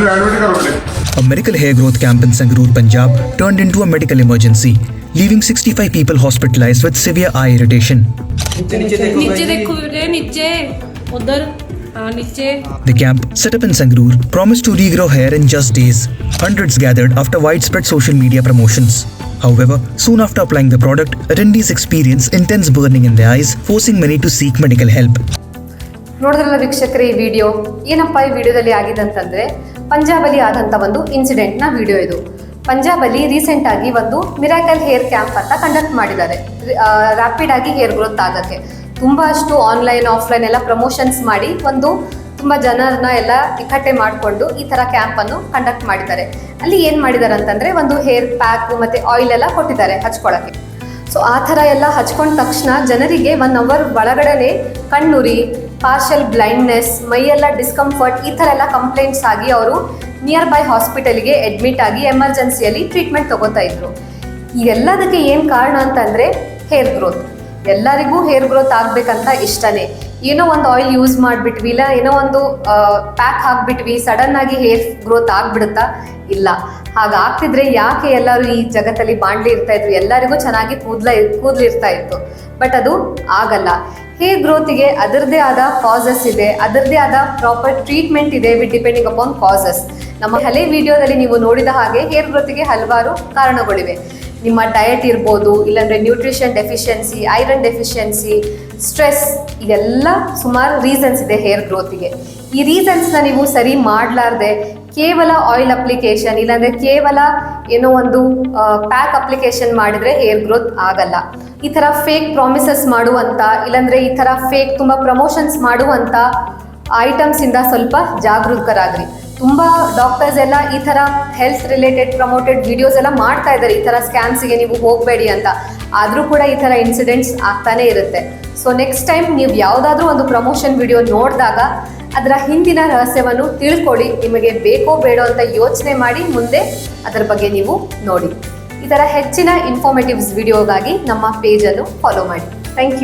A medical hair growth camp in Sangrur, Punjab turned into a medical emergency, leaving 65 people hospitalized with severe eye irritation. The camp, set up in Sangrur, promised to regrow hair in just days. Hundreds gathered after widespread social media promotions. However, soon after applying the product, attendees experienced intense burning in their eyes, forcing many to seek medical help. ನೋಡಿದ್ರಲ್ಲ ವೀಕ್ಷಕರೇ, ಈ video ಏನಪ್ಪ ಈ ವಿಡಿಯೋದಲ್ಲಿ ಆಗಿದೆ ಅಂತಂದರೆ, ಪಂಜಾಬಲ್ಲಿ ಆದಂಥ ಒಂದು ಇನ್ಸಿಡೆಂಟ್ನ ವಿಡಿಯೋ ಇದು. ಪಂಜಾಬಲ್ಲಿ ರೀಸೆಂಟಾಗಿ ಒಂದು ಮಿರಾಕಲ್ ಹೇರ್ ಕ್ಯಾಂಪ್ ಅಂತ ಕಂಡಕ್ಟ್ ಮಾಡಿದ್ದಾರೆ. ರ್ಯಾಪಿಡ್ ಆಗಿ ಹೇರ್ ಗ್ರೋತ್ ಆಗೋಕ್ಕೆ ತುಂಬ ಅಷ್ಟು ಆನ್ಲೈನ್ ಆಫ್ಲೈನ್ ಎಲ್ಲ ಪ್ರಮೋಷನ್ಸ್ ಮಾಡಿ ತುಂಬ ಜನರನ್ನ ಎಲ್ಲ ಇಕಟ್ಟೆ ಮಾಡಿಕೊಂಡು ಈ ಥರ ಕ್ಯಾಂಪನ್ನು ಕಂಡಕ್ಟ್ ಮಾಡಿದ್ದಾರೆ. ಅಲ್ಲಿ ಏನು ಮಾಡಿದ್ದಾರೆ ಅಂತಂದರೆ, ಒಂದು ಹೇರ್ ಪ್ಯಾಕ್ ಮತ್ತು ಆಯಿಲ್ ಎಲ್ಲ ಕೊಟ್ಟಿದ್ದಾರೆ ಹಚ್ಕೊಳ್ಳೋಕ್ಕೆ. ಸೊ ಆ ಥರ ಎಲ್ಲ ಹಚ್ಕೊಂಡ ತಕ್ಷಣ ಜನರಿಗೆ 1 ಅವರ್ ಒಳಗಡೆ ಕಣ್ಣುರಿ, ಪಾರ್ಷಲ್ ಬ್ಲೈಂಡ್ನೆಸ್, ಮೈಯೆಲ್ಲ ಡಿಸ್ಕಂಫರ್ಟ್, ಈ ಥರ ಎಲ್ಲ ಕಂಪ್ಲೇಂಟ್ಸ್ ಆಗಿ ಅವರು ನಿಯರ್ ಬೈ ಹಾಸ್ಪಿಟಲ್ಗೆ ಅಡ್ಮಿಟ್ ಆಗಿ ಎಮರ್ಜೆನ್ಸಿಯಲ್ಲಿ ಟ್ರೀಟ್ಮೆಂಟ್ ತೊಗೋತಾ ಇದ್ರು. ಇದೆಲ್ಲದಕ್ಕೆ ಏನು ಕಾರಣ ಅಂತಂದರೆ ಹೇರ್ ಗ್ರೋತ್. ಎಲ್ಲರಿಗೂ ಹೇರ್ ಗ್ರೋತ್ ಆಗಬೇಕಂತ ಇಷ್ಟನೇ. ಏನೋ ಒಂದು ಆಯಿಲ್ ಯೂಸ್ ಮಾಡಿಬಿಟ್ವಿ, ಇಲ್ಲ ಏನೋ ಒಂದು ಪ್ಯಾಕ್ ಹಾಕ್ಬಿಟ್ವಿ, ಸಡನ್ನಾಗಿ ಹೇರ್ ಗ್ರೋತ್ ಆಗಿಬಿಡುತ್ತಾ? ಇಲ್ಲ. ಹಾಗಾಗ್ತಿದ್ರೆ ಯಾಕೆ ಎಲ್ಲರೂ ಈ ಜಗತ್ತಲ್ಲಿ ಬಾಂಡ್ಲಿ ಇರ್ತಾ ಇದ್ರು, ಎಲ್ಲರಿಗೂ ಚೆನ್ನಾಗಿ ಕೂದಲಿರ್ತಾ ಇತ್ತು. ಬಟ್ ಅದು ಆಗಲ್ಲ. ಹೇರ್ ಗ್ರೋತಿಗೆ ಅದರದ್ದೇ ಆದ ಕಾಸಸ್ ಇದೆ, ಅದರದ್ದೇ ಆದ ಪ್ರಾಪರ್ ಟ್ರೀಟ್ಮೆಂಟ್ ಇದೆ ವಿತ್ ಡಿಪೆಂಡಿಂಗ್ ಅಪಾನ್ ಕಾಸಸ್. ನಮ್ಮ ಹಳೆ ವಿಡಿಯೋದಲ್ಲಿ ನೀವು ನೋಡಿದ ಹಾಗೆ ಹೇರ್ ಗ್ರೋತಿಗೆ ಹಲವಾರು ಕಾರಣಗಳಿವೆ. ನಿಮ್ಮ ಡಯಟ್ ಇರ್ಬೋದು, ಇಲ್ಲಾಂದರೆ nutrition deficiency, iron deficiency, stress, ಇದೆಲ್ಲ ಸುಮಾರು ರೀಸನ್ಸ್ ಇದೆ ಹೇರ್ ಗ್ರೋತಿಗೆ. ಈ ರೀಸನ್ಸ್ನ ನೀವು ಸರಿ ಮಾಡಲಾರ್ದೆ ಕೇವಲ ಆಯಿಲ್ ಅಪ್ಲಿಕೇಶನ್, ಇಲ್ಲಾಂದರೆ ಕೇವಲ ಏನೋ ಒಂದು ಪ್ಯಾಕ್ ಅಪ್ಲಿಕೇಶನ್ ಮಾಡಿದರೆ ಹೇರ್ ಗ್ರೋತ್ ಆಗಲ್ಲ. ಈ ಥರ ಫೇಕ್ ಪ್ರಾಮಿಸಸ್ ಮಾಡುವಂಥ, ಇಲ್ಲಾಂದರೆ ಈ ಥರ ಫೇಕ್ ತುಂಬ ಪ್ರಮೋಷನ್ಸ್ ಮಾಡುವಂಥ ಐಟಮ್ಸಿಂದ ಸ್ವಲ್ಪ ಜಾಗರೂಕರಾಗ್ರಿ. ತುಂಬ ಡಾಕ್ಟರ್ಸ್ ಎಲ್ಲ ಈ ಥರ ಹೆಲ್ತ್ ರಿಲೇಟೆಡ್ ಪ್ರಮೋಟೆಡ್ ವಿಡಿಯೋಸ್ ಎಲ್ಲ ಮಾಡ್ತಾ ಇದ್ದಾರೆ, ಈ ಥರ ಸ್ಕ್ಯಾಮ್ಸಿಗೆ ನೀವು ಹೋಗಬೇಡಿ ಅಂತ. ಆದರೂ ಕೂಡ ಈ ಥರ ಇನ್ಸಿಡೆಂಟ್ಸ್ ಆಗ್ತಾನೇ ಇರುತ್ತೆ. ಸೊ ನೆಕ್ಸ್ಟ್ ಟೈಮ್ ನೀವು ಯಾವುದಾದ್ರೂ ಒಂದು ಪ್ರಮೋಷನ್ ವಿಡಿಯೋ ನೋಡಿದಾಗ ಅದರ ಹಿಂದಿನ ರಹಸ್ಯವನ್ನು ತಿಳ್ಕೊಳ್ಳಿ. ನಿಮಗೆ ಬೇಕೋ ಬೇಡೋ ಅಂತ ಯೋಚನೆ ಮಾಡಿ ಮುಂದೆ ಅದರ ಬಗ್ಗೆ ನೀವು ನೋಡಿ. ಈ ಥರ ಹೆಚ್ಚಿನ ಇನ್ಫಾರ್ಮೇಟಿವ್ಸ್ ವಿಡಿಯೋಗಾಗಿ ನಮ್ಮ ಪೇಜನ್ನು ಫಾಲೋ ಮಾಡಿ. Thank you.